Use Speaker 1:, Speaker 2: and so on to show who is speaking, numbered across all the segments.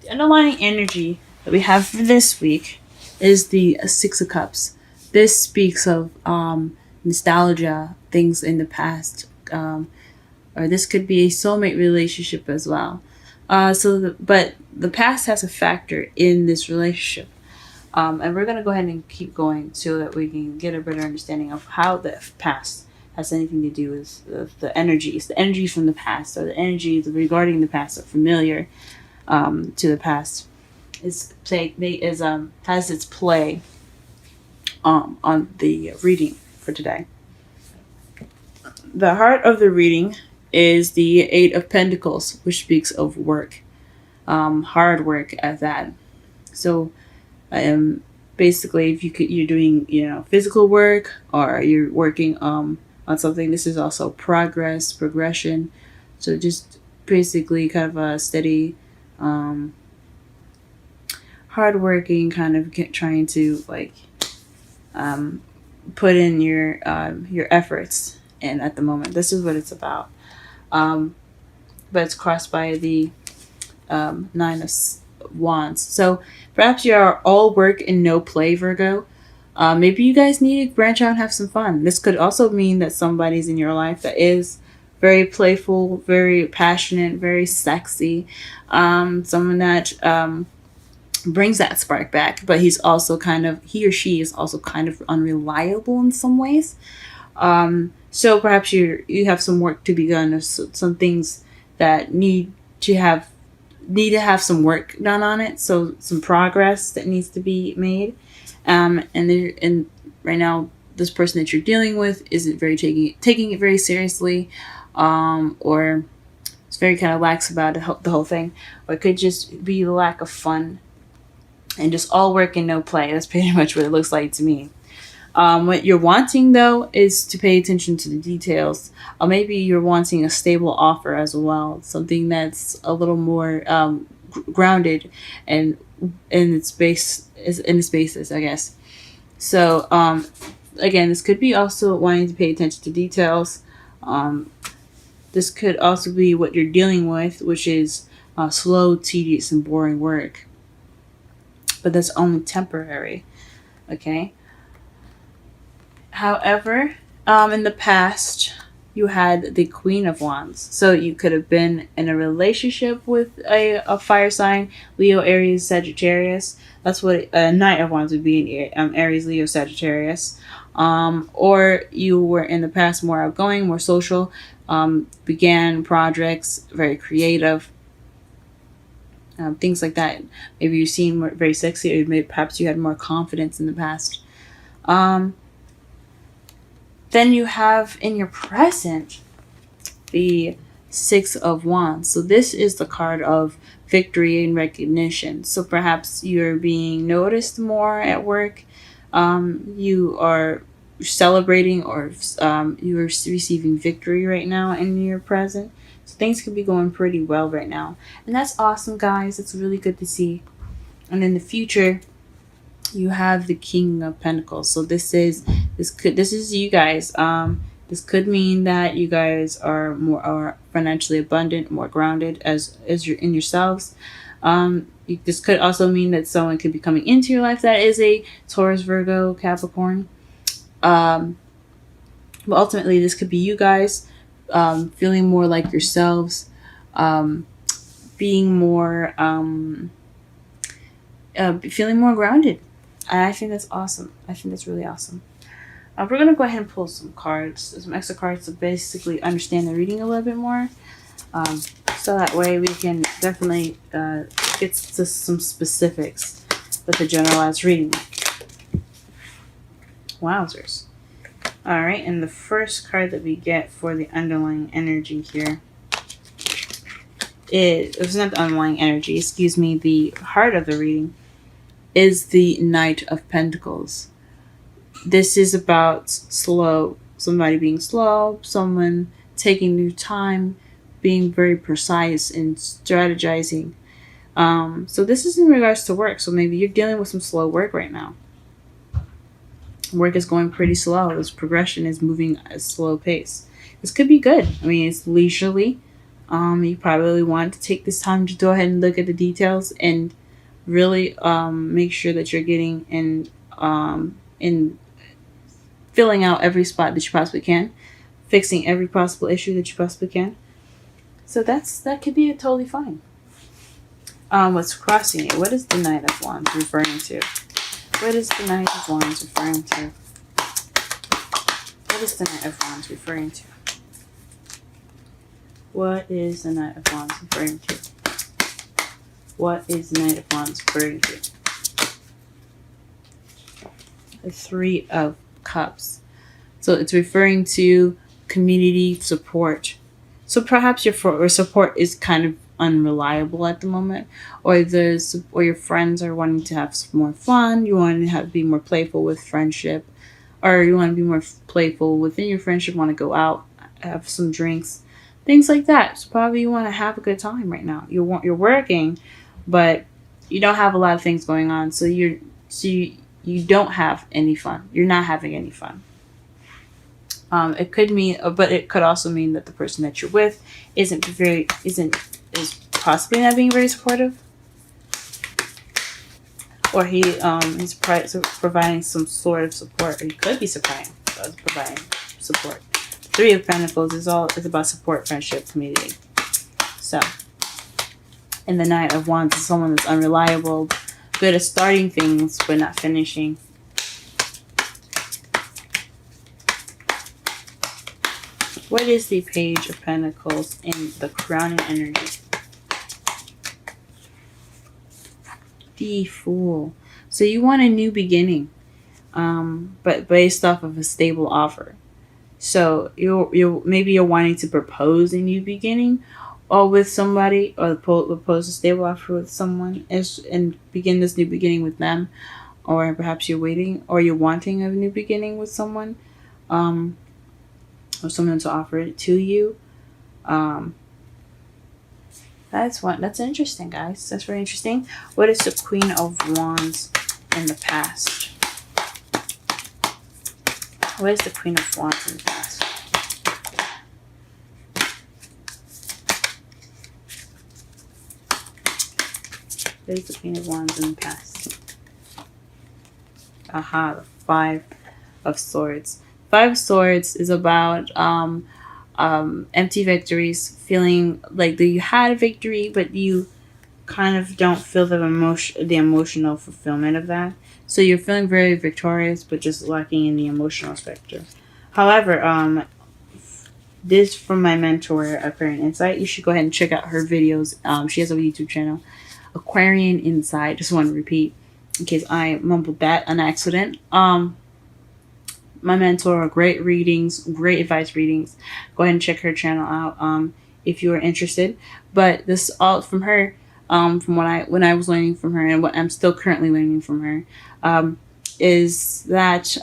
Speaker 1: The underlying energy that we have for this week is the Six of Cups. This speaks of nostalgia, things in the past, or this could be a soulmate relationship as well. But the past has a factor in this relationship. And we're going to go ahead and keep going so that we can get a better understanding of how the past has anything to do with the energies. The energies from the past, or the energies regarding the past, are familiar to the past. Has its play on the reading for today. The heart of the reading is the Eight of Pentacles, which speaks of work, hard work at that. So, basically, if you're doing physical work, or you're working on something, this is also progression. So just basically kind of a steady, hardworking kind of trying to put in your efforts. And at the moment, this is what it's about. But it's crossed by the Nine of Wands. So perhaps you are all work and no play, Virgo. Maybe you guys need to branch out and have some fun. This could also mean that somebody's in your life that is very playful, very passionate, very sexy. Someone that brings that spark back, but he or she is also kind of unreliable in some ways. So perhaps you have some work to be done, or some things that need to have some work done on it. So some progress that needs to be made. And right now, this person that you're dealing with isn't very taking it very seriously, or it's very kind of lax about the whole thing. Or it could just be the lack of fun and just all work and no play. That's pretty much what it looks like to me. What you're wanting, though, is to pay attention to the details. Or maybe you're wanting a stable offer as well, something that's a little more grounded and in its basis, I guess. So again, this could be also wanting to pay attention to details. This could also be what you're dealing with, which is slow, tedious, and boring work. But that's only temporary. Okay. However, in the past, you had the Queen of Wands. So you could have been in a relationship with a fire sign, Leo, Aries, Sagittarius. That's what a Knight of Wands would be in Aries, Leo, Sagittarius. Or you were in the past more outgoing, more social, began projects, very creative, things like that. Maybe you seem very sexy, or perhaps you had more confidence in the past. Then you have in your present the Six of Wands. So this is the card of victory and recognition. So perhaps you're being noticed more at work. You are celebrating, or you are receiving victory right now in your present. So things could be going pretty well right now. And that's awesome, guys. It's really good to see. And in the future, you have the King of Pentacles. So this is you guys. This could mean that you guys are financially abundant, more grounded as you're in yourselves. This could also mean that someone could be coming into your life that is a Taurus, Virgo, Capricorn. But ultimately, this could be you guys feeling more like yourselves, being more, feeling more grounded. I think that's awesome. I think that's really awesome. We're going to go ahead and pull some extra cards to basically understand the reading a little bit more. So that way we can definitely get to some specifics with the generalized reading. Wowzers. Alright, and the first card that we get for the underlying energy here it's not the underlying energy, excuse me, the heart of the reading is the Knight of Pentacles. This is about somebody being slow, someone taking their time, being very precise and strategizing. So this is in regards to work. So maybe you're dealing with some slow work right now. Work is going pretty slow. This progression is moving at a slow pace. This could be good. I mean, it's leisurely. You probably want to take this time to go ahead and look at the details and really make sure that you're getting in filling out every spot that you possibly can, fixing every possible issue that you possibly can. So that could be totally fine. What's crossing it? What is the Knight of Wands referring to? What is the Knight of Wands referring to? What is the Knight of Wands referring to? What is the Knight of Wands referring to? What is the Knight of Wands referring to? The Three of Cups. So it's referring to community support. So perhaps your support is kind of unreliable at the moment, or your friends are wanting to have some more fun. You want to be more playful with friendship, or you want to be more playful within your friendship. Want to go out, have some drinks, things like that. So probably you want to have a good time right now. You're working, but you don't have a lot of things going on. So you don't have any fun. You're not having any fun. It could mean, but it could also mean that the person that you're with is possibly not being very supportive, or he's providing some sort of support, or he could be providing support. Three of Pentacles is about support, friendship, community. So, and the Knight of Wands is someone that's unreliable, good at starting things but not finishing. What is the Page of Pentacles in the crowning energy? The Fool. So you want a new beginning, but based off of a stable offer. So maybe you're wanting to propose a new beginning, or with somebody, or propose a stable offer with someone, and begin this new beginning with them, or perhaps you're waiting, or you're wanting a new beginning with someone, or someone to offer it to you. That's interesting, guys. That's very interesting. What is the Queen of Wands in the past? What is the Queen of Wands in the past? What is the Queen of Wands in the past? Aha, the Five of Swords. Five of Swords is about empty victories, feeling like that you had a victory, but you kind of don't feel the emotional fulfillment of that. So you're feeling very victorious, but just lacking in the emotional spectrum. However, this from my mentor, Aquarian Insight. You should go ahead and check out her videos. She has a YouTube channel, Aquarian Insight. Just want to repeat in case I mumbled that on accident. My mentor, great readings, great advice readings. Go ahead and check her channel out if you are interested. But this all from her, from when I was learning from her, and what I'm still currently learning from her, is that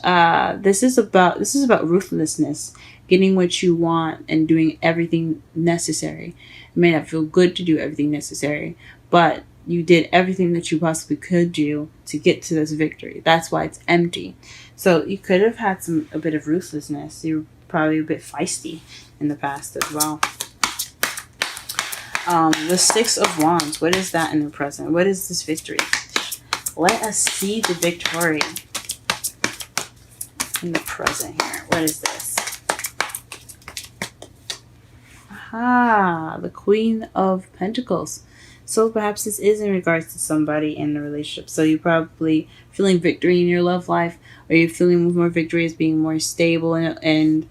Speaker 1: this is about ruthlessness, getting what you want and doing everything necessary. It may not feel good to do everything necessary, but you did everything that you possibly could do to get to this victory. That's why it's empty. So you could have had a bit of ruthlessness. You were probably a bit feisty in the past as well. The Six of Wands. What is that in the present? What is this victory? Let us see the victory in the present here. What is this? Aha, the Queen of Pentacles. So perhaps this is in regards to somebody in the relationship. So you're probably feeling victory in your love life, or you're feeling more victory as being more stable and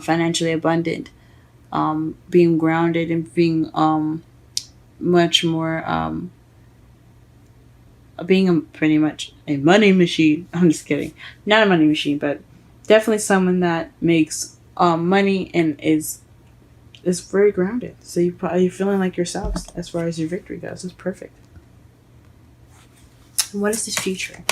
Speaker 1: financially abundant, being grounded and being much more being pretty much a money machine. I'm just kidding, not a money machine, but definitely someone that makes money and is very grounded. So you're feeling like yourselves as far as your victory goes. It's perfect. And what is this future?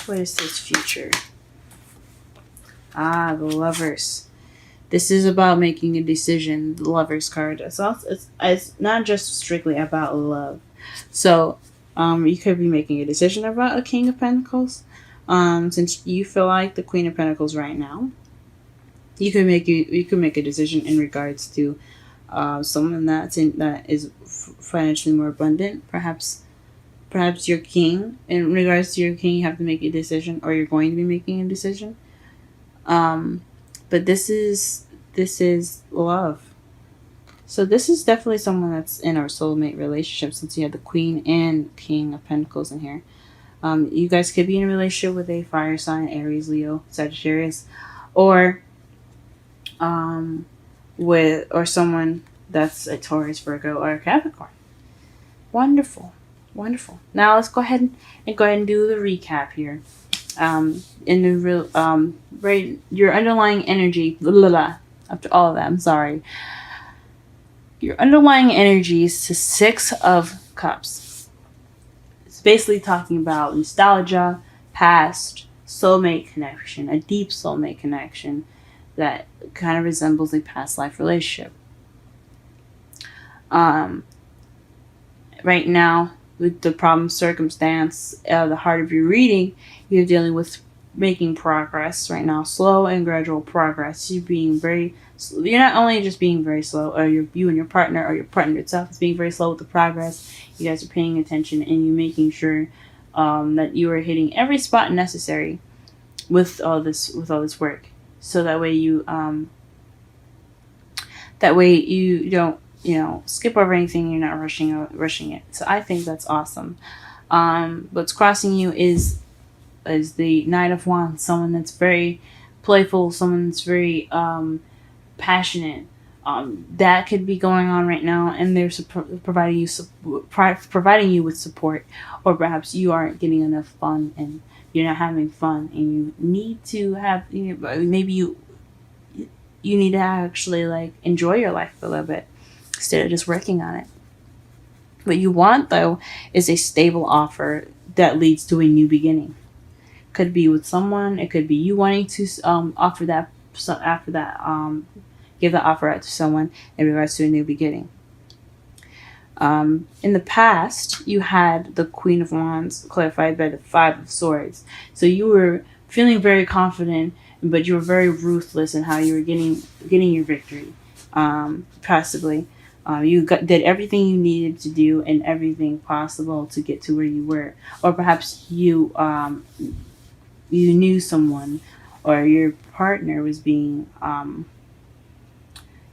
Speaker 1: What is this future? Ah, the Lovers. This is about making a decision. The Lovers card. It's not just strictly about love. So you could be making a decision about a King of Pentacles, Since you feel like the Queen of Pentacles right now, you could make a decision in regards to someone that is financially more abundant. Perhaps your king. In regards to your king, you have to make a decision, or you're going to be making a decision. But this is love. So this is definitely someone that's in our soulmate relationship, since you have the Queen and King of Pentacles in here. You guys could be in a relationship with a fire sign, Aries, Leo, Sagittarius, or someone that's a Taurus, Virgo, or a Capricorn. Wonderful, wonderful. Now let's go ahead and do the recap here. In the real right, your underlying energy. Blah, blah, blah. After all of that, I'm sorry. Your underlying energy is the Six of Cups. It's basically talking about nostalgia, past, soulmate connection, a deep soulmate connection that kind of resembles a past life relationship. Right now, with the problem circumstance, the heart of your reading, you're dealing with making progress right now, slow and gradual progress. You're not only just being very slow, or you and your partner, or your partner itself is being very slow with the progress. You guys are paying attention, and you're making sure that you are hitting every spot necessary with all this work, so that way you don't skip over anything. You're not rushing it. So I think that's awesome. What's crossing you is the Knight of Wands, someone that's very playful, someone that's very passionate. That could be going on right now, and they're providing you with support, or perhaps you aren't getting enough fun and you're not having fun, and you need to have maybe you need to actually like enjoy your life a little bit instead of just working on it. What you want, though, is a stable offer that leads to a new beginning. Could be with someone. It could be you wanting to offer that. So after that, give the offer out to someone in regards to a new beginning. In the past, you had the Queen of Wands clarified by the Five of Swords. So you were feeling very confident, but you were very ruthless in how you were getting your victory. Passively. You did everything you needed to do and everything possible to get to where you were. Or perhaps you knew someone, or your partner was being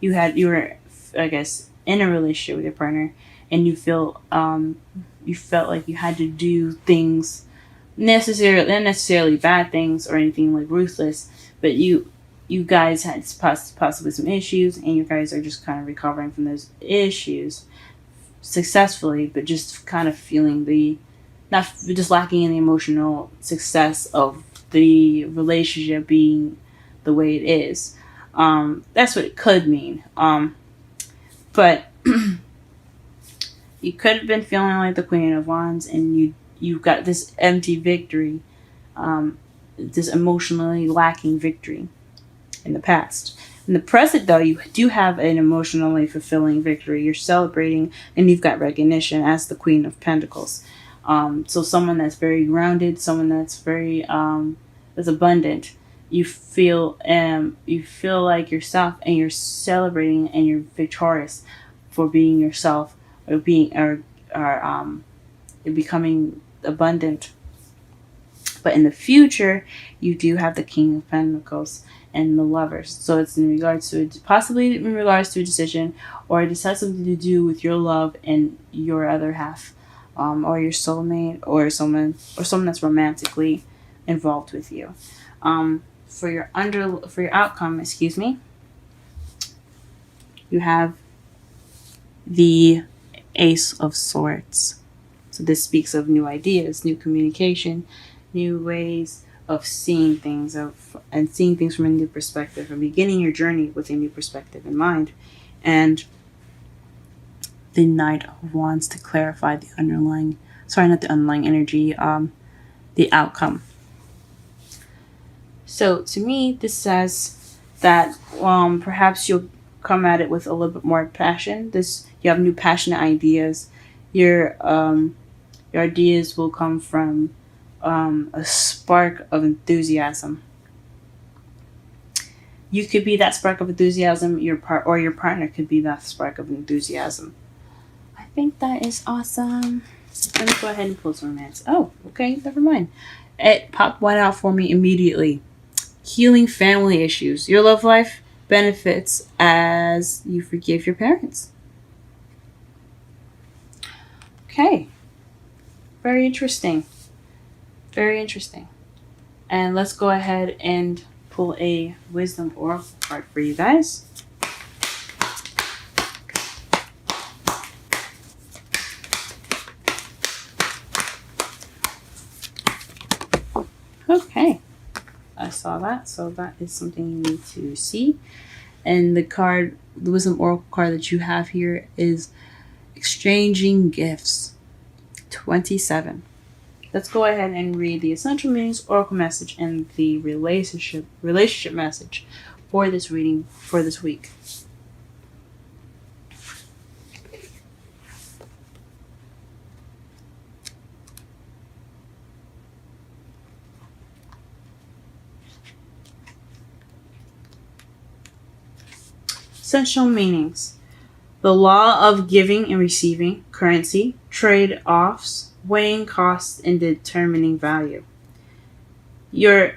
Speaker 1: you were I guess in a relationship with your partner, and you felt like you had to do things not necessarily bad things or anything like ruthless, but you guys had possibly some issues, and you guys are just kind of recovering from those issues successfully, but just kind of feeling not just lacking in the emotional success of the relationship being the way it is. That's what it could mean. But you could have been feeling like the Queen of Wands, and you got this empty victory, this emotionally lacking victory in the past. In the present, though, you do have an emotionally fulfilling victory. You're celebrating, and you've got recognition as the Queen of Pentacles. So someone that's very grounded, someone that's very that's abundant. You feel like yourself, and you're celebrating, and you're victorious for being yourself, or you're becoming abundant. But in the future, you do have the King of Pentacles and the Lovers. So it's possibly in regards to a decision, or it has something to do with your love and your other half, or your soulmate, or someone that's romantically involved with you. For your outcome, you have the Ace of Swords. So this speaks of new ideas, new communication, new ways of seeing things, and seeing things from a new perspective, and beginning your journey with a new perspective in mind. And the Knight of Wands to clarify the underlying energy, the outcome. So to me, this says that perhaps you'll come at it with a little bit more passion. You have new passionate ideas. Your ideas will come from a spark of enthusiasm. You could be that spark of enthusiasm. Your partner could be that spark of enthusiasm. I think that is awesome. Let me go ahead and pull some romance. Oh, okay, never mind. It popped one out for me immediately. Healing family issues. Your love life benefits as you forgive your parents. Okay. Very interesting. Very interesting. And let's go ahead and pull a wisdom oracle card for you guys. Okay. I saw that, so that is something you need to see. And the wisdom oracle card that you have here is exchanging gifts. 27. Let's go ahead and read the essential meanings, oracle message, and the relationship message for this reading for this week. Essential meanings. The law of giving and receiving, currency, trade-offs, weighing costs, and determining value. The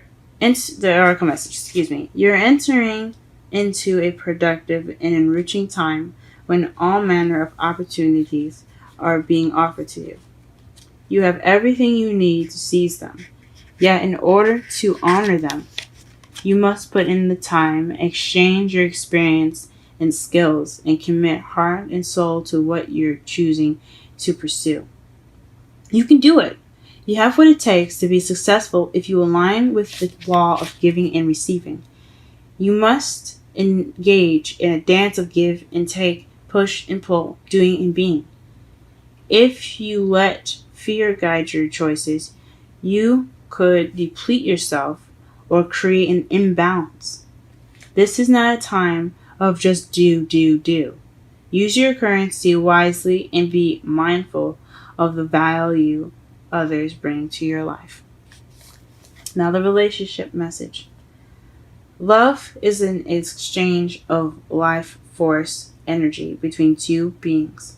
Speaker 1: oracle message, You're entering into a productive and enriching time when all manner of opportunities are being offered to you. You have everything you need to seize them. Yet in order to honor them, you must put in the time, exchange your experience and skills, and commit heart and soul to what you're choosing to pursue. You can do it. You have what it takes to be successful if you align with the law of giving and receiving. You must engage in a dance of give and take, push and pull, doing and being. If you let fear guide your choices, you could deplete yourself or create an imbalance. This is not a time of just do. Use your currency wisely and be mindful of the value others bring to your life. Now the relationship message. Love is an exchange of life force energy between two beings.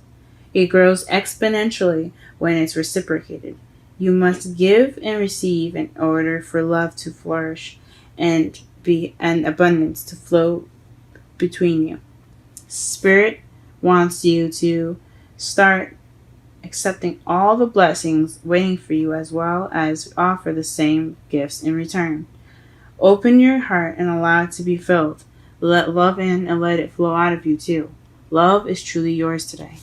Speaker 1: It grows exponentially when it's reciprocated. You must give and receive in order for love to flourish and abundance to flow between you. Spirit wants you to start accepting all the blessings waiting for you, as well as offer the same gifts in return. Open your heart and allow it to be filled. Let love in and let it flow out of you too. Love is truly yours today.